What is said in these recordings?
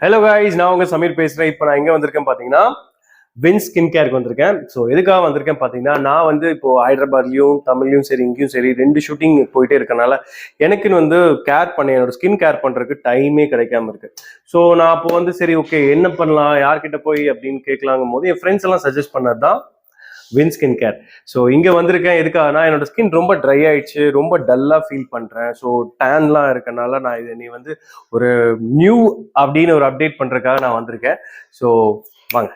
Hello guys, நான் உங்க சமீர் பேசுறேன். இப்போ நான் எங்க வந்திருக்கேன் பாத்தீங்கன்னா வின்ஸ் ஸ்கின் கேருக்கு வந்திருக்கேன். ஸோ எதுக்காக வந்திருக்கேன் பாத்தீங்கன்னா, நான் வந்து இப்போ ஹைதராபாத்லயும் தமிழ்லயும் சரி இங்கேயும் சரி 2 ஷூட்டிங் போயிட்டே இருக்கனால எனக்குன்னு வந்து கேர் பண்ண என்னோட ஸ்கின் கேர் பண்றதுக்கு டைமே கிடைக்காம இருக்கு. ஸோ நான் அப்போ வந்து சரி ஓகே என்ன பண்ணலாம், யார்கிட்ட போய் அப்படின்னு கேட்கலாங்கும் போது என் ஃப்ரெண்ட்ஸ் எல்லாம் சஜஸ்ட் பண்ணதுதான் வின் ஸ்கின் கேர். ஸோ இங்க வந்திருக்கேன் எதுக்காகனா, என்னோட ஸ்கின் ரொம்ப ட்ரை ஆயிடுச்சு, ரொம்ப டல்லா ஃபீல் பண்றேன். ஸோ டேன்லாம் இருக்கனால நான் இதை நீ வந்து ஒரு நியூ அப்படின்னு ஒரு அப்டேட் பண்றதுக்காக நான் வந்திருக்கேன். ஸோ வாங்க.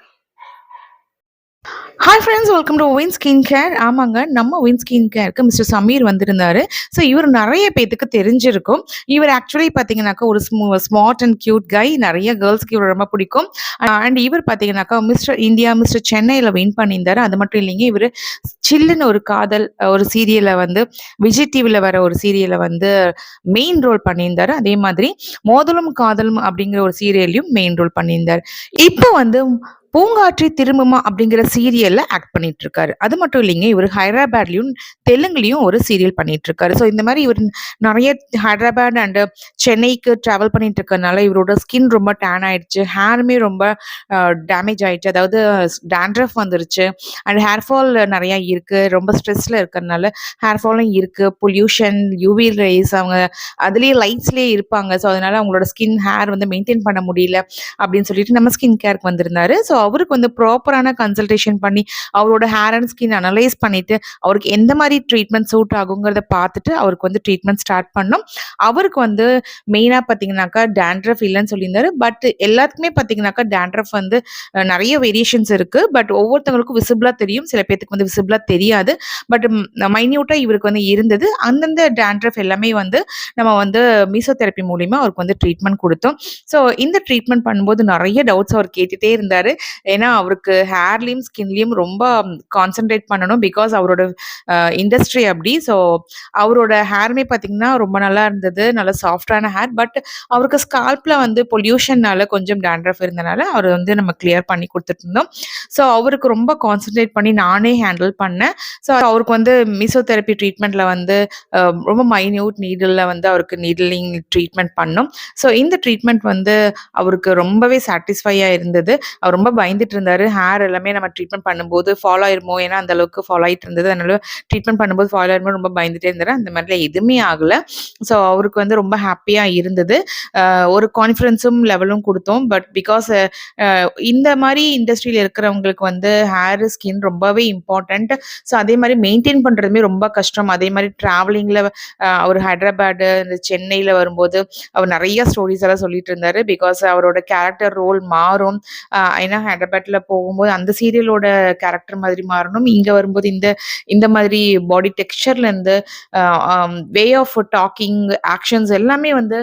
Hi friends, welcome to win skin care. ஆமாங்க, நம்ம வின் ஸ்கின் கேருக்கு மிஸ்டர் சமீர் வந்திருந்தாரு. ஸோ இவர் நிறைய பேத்துக்கு தெரிஞ்சிருக்கும். இவர் ஆக்சுவலி பார்த்தீங்கன்னாக்கா ஒரு ஸ்மார்ட் அண்ட் கியூட் கை. நிறைய கேர்ள்ஸ்க்கு இவர் ரொம்ப பிடிக்கும். அண்ட் இவர் பார்த்தீங்கன்னாக்கா மிஸ்டர் இந்தியா, மிஸ்டர் சென்னையில் வின் பண்ணியிருந்தாரு. அது மட்டும் இல்லைங்க, இவர் சில்லுன்னு ஒரு காதல் ஒரு சீரியலை வந்து விஜய் டிவியில் வர ஒரு சீரியலை வந்து மெயின் ரோல் பண்ணியிருந்தாரு. அதே மாதிரி மோதலும் காதலும் அப்படிங்கிற ஒரு சீரியல்லையும் மெயின் ரோல் பண்ணியிருந்தார். இப்போ வந்து பூங்காற்றி திரும்புமா அப்படிங்கிற சீரியல்ல ஆக்ட் பண்ணிட்டு இருக்காரு. அது மட்டும் இல்லைங்க, இவர் ஹைதராபாத்லயும் தெலுங்குலயும் ஒரு சீரியல் பண்ணிட்டு இருக்காரு. ஸோ இந்த மாதிரி இவர் நிறைய ஹைதராபாத் அண்ட் சென்னைக்கு டிராவல் பண்ணிட்டு இருக்கறனால இவரோட ஸ்கின் ரொம்ப டேன் ஆயிடுச்சு, ஹேருமே ரொம்ப டேமேஜ் ஆயிடுச்சு, அதாவது டேண்ட்ரஃப் வந்துருச்சு அண்ட் ஹேர் ஃபால் நிறைய இருக்கு. ரொம்ப ஸ்ட்ரெஸ்ல இருக்கிறதுனால ஹேர் ஃபாலும் இருக்கு. பொல்யூஷன், யூவி ரேஸ், அவங்க அதுலயே லைட்ஸ்லயே இருப்பாங்க. ஸோ அதனால அவங்களோட ஸ்கின் ஹேர் வந்து மெயின்டைன் பண்ண முடியல அப்படின்னு சொல்லிட்டு நம்ம ஸ்கின் கேருக்கு வந்திருந்தாரு. ஸோ அவருக்கு வந்து ப்ராப்பரான கன்சல்டேஷன் பண்ணி அவரோட ஹேர் அண்ட் ஸ்கின் அனலைஸ் பண்ணிட்டு அவருக்கு எந்த மாதிரி ட்ரீட்மெண்ட் சூட் ஆகுங்கிறத பார்த்துட்டு அவருக்கு வந்து ட்ரீட்மெண்ட் ஸ்டார்ட் பண்ணோம். அவருக்கு வந்து மெயினாக பார்த்தீங்கன்னாக்கா டேண்ட்ரஃப் இல்லைன்னு சொல்லியிருந்தாரு. பட் எல்லாத்துக்குமே பார்த்தீங்கன்னாக்கா டேண்ட்ரஃப் வந்து நிறைய வேரியேஷன்ஸ் இருக்கு. பட் ஒவ்வொருத்தவங்களுக்கும் விசிபிளாக தெரியும், சில பேருக்கு வந்து விசிபிளாக தெரியாது. பட் மைன்யூட்டாக இவருக்கு வந்து இருந்தது. அந்தந்த டேண்ட்ரஃப் எல்லாமே வந்து நம்ம வந்து மீசோதெரப்பி மூலிமா அவருக்கு வந்து ட்ரீட்மெண்ட் கொடுத்தோம். ஸோ இந்த ட்ரீட்மெண்ட் பண்ணும்போது நிறைய டவுட்ஸ் அவர் கேட்டுகிட்டே இருந்தார். ஏன்னா அவருக்கு ஹேர்லையும் ஸ்கின்லையும் ரொம்ப கான்சென்ட்ரேட் பண்ணணும். பிகாஸ் அவரோட இண்டஸ்ட்ரி அப்படி. ஸோ அவரோட ஹேருமே பார்த்தீங்கன்னா ரொம்ப நல்லா இருந்தது, நல்லா சாஃப்டான ஹேர். பட் அவருக்கு ஸ்கால்ப்ல வந்து பொல்யூஷன்னால கொஞ்சம் டேண்ட்ரஃப் இருந்தனால அவர் வந்து நம்ம கிளியர் பண்ணி கொடுத்துட்டு இருந்தோம். ஸோ அவருக்கு ரொம்ப கான்சென்ட்ரேட் பண்ணி நானே ஹேண்டில் பண்ணேன். ஸோ அவருக்கு வந்து மீசோதெரப்பி ட்ரீட்மெண்ட்ல வந்து ரொம்ப மைன்யூட் நீடில் வந்து அவருக்கு நீடிலிங் ட்ரீட்மெண்ட் பண்ணோம். ஸோ இந்த ட்ரீட்மெண்ட் வந்து அவருக்கு ரொம்பவே சாட்டிஸ்ஃபையாக இருந்தது. அவர் ரொம்ப பயந்துட்டு இருந்தாரு, ஹேர் எல்லாமே நம்ம ட்ரீட்மெண்ட் பண்ணும்போது ஃபாலோ ஆயிருமோ, ஏன்னா அந்த அளவுக்கு ஃபாலோ ஆகிட்டு இருந்தது. அதனால ட்ரீட்மெண்ட் பண்ணும்போது ஃபாலோ ஆயிருமோ ரொம்ப பயந்துட்டே இருந்தாரு. அந்த மாதிரிலாம் எதுவுமே ஆகல. ஸோ அவருக்கு வந்து ரொம்ப ஹாப்பியாக இருந்தது. ஒரு கான்ஃபிடன்ஸும் லெவலும் கொடுத்தோம். பட் பிகாஸ் இந்த மாதிரி இண்டஸ்ட்ரியில் இருக்கிறவங்களுக்கு வந்து ஹேர் ஸ்கின் ரொம்பவே இம்பார்ட்டண்ட். ஸோ அதே மாதிரி மெயின்டைன் பண்ணுறதுமே ரொம்ப கஷ்டம். அதே மாதிரி ட்ராவலிங்கில் அவர் ஹைதராபாடு இந்த சென்னையில் வரும்போது அவர் நிறைய ஸ்டோரிஸ் எல்லாம் சொல்லிட்டு இருந்தாரு. பிகாஸ் அவரோட கேரக்டர் ரோல் மாறும். ஏன்னா ஹைதராபாத்ல போகும்போது அந்த சீரியலோட கேரக்டர் மாதிரி மாறணும், இங்கே வரும்போது இந்த மாதிரி பாடி டெக்ஸ்சர்லேருந்து வே ஆஃப் டாக்கிங், ஆக்ஷன்ஸ் எல்லாமே வந்து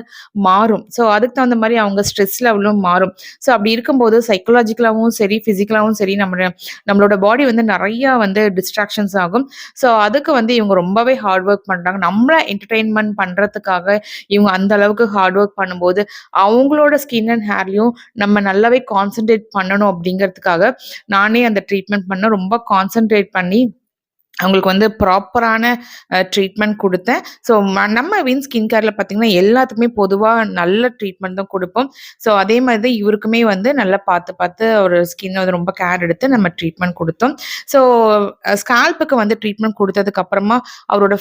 மாறும். ஸோ அதுக்கு தகுந்த மாதிரி அவங்க ஸ்ட்ரெஸ் லெவலும் மாறும். ஸோ அப்படி இருக்கும்போது சைக்கலாஜிக்கலாகவும் சரி ஃபிசிக்கலாகவும் சரி நம்மளோட பாடி வந்து நிறையா வந்து டிஸ்ட்ராக்ஷன்ஸ் ஆகும். ஸோ அதுக்கு வந்து இவங்க ரொம்பவே ஹார்ட் ஒர்க் பண்ணுறாங்க. நம்மளை என்டர்டெயின்மெண்ட் பண்ணுறதுக்காக இவங்க அந்த அளவுக்கு ஹார்ட் ஒர்க் பண்ணும்போது அவங்களோட ஸ்கின் அண்ட் ஹேர்லையும் நம்ம நல்லாவே கான்சென்ட்ரேட் பண்ணணும் அப்படிங்கிறதுக்காக நானே அந்த ட்ரீட்மெண்ட் பண்ண ரொம்ப கான்சென்ட்ரேட் பண்ணி அவங்களுக்கு வந்து ப்ராப்பரான ட்ரீட்மெண்ட் கொடுத்தேன். ஸோ நம்ம வின் ஸ்கின் கேரில் பார்த்தீங்கன்னா எல்லாத்துக்குமே பொதுவாக நல்ல ட்ரீட்மெண்ட் தான் கொடுப்போம். ஸோ அதே மாதிரி தான் இவருக்குமே வந்து நல்லா பார்த்து ஒரு ஸ்கின் வந்து ரொம்ப கேர் எடுத்து நம்ம ட்ரீட்மெண்ட் கொடுத்தோம். ஸோ ஸ்கால்ப்புக்கு வந்து ட்ரீட்மெண்ட் கொடுத்ததுக்கப்புறமா அவரோட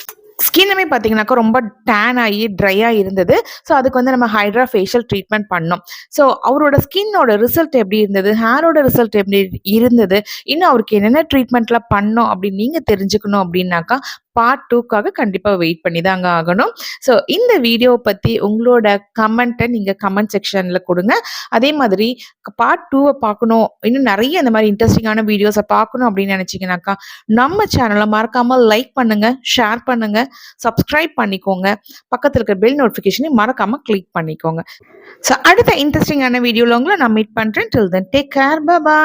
ஸ்கின்னுமே பார்த்தீங்கன்னாக்கா ரொம்ப டேன் ஆகி ட்ரையாக இருந்தது. ஸோ அதுக்கு வந்து நம்ம ஹைட்ரா ஃபேஷியல் ட்ரீட்மெண்ட் பண்ணோம். ஸோ அவரோட ஸ்கின்னோட ரிசல்ட் எப்படி இருந்தது, ஹேரோட ரிசல்ட் எப்படி இருந்தது, இன்னும் அவருக்கு என்னென்ன ட்ரீட்மெண்ட்லாம் பண்ணோம் அப்படின்னு நீங்கள் தெரிஞ்சுக்கணும் அப்படின்னாக்கா பார்ட் 2க்காக கண்டிப்பாக வெயிட் பண்ணி தாங்க ஆகணும். ஸோ இந்த வீடியோவை பற்றி உங்களோட கமெண்ட்டை நீங்கள் கமெண்ட் செக்ஷனில் கொடுங்க. அதே மாதிரி பார்ட் 2வை பார்க்கணும், இன்னும் நிறைய இந்த மாதிரி இன்ட்ரெஸ்டிங்கான வீடியோஸை பார்க்கணும் அப்படின்னு நினச்சிங்கனாக்கா நம்ம சேனலை மறக்காமல் லைக் பண்ணுங்கள், ஷேர் பண்ணுங்கள், சப்ஸ்கிரைப் பண்ணிக்கோங்க. பக்கத்தில் இருக்கிற பெல் நோட்டிஃபிகேஷனையும் மறக்காமல் கிளிக் பண்ணிக்கோங்க. ஸோ அடுத்த இன்ட்ரெஸ்டிங்கான வீடியோவில் உங்களை நான் மீட் பண்ணுறேன். Till then take care, bye பாய்.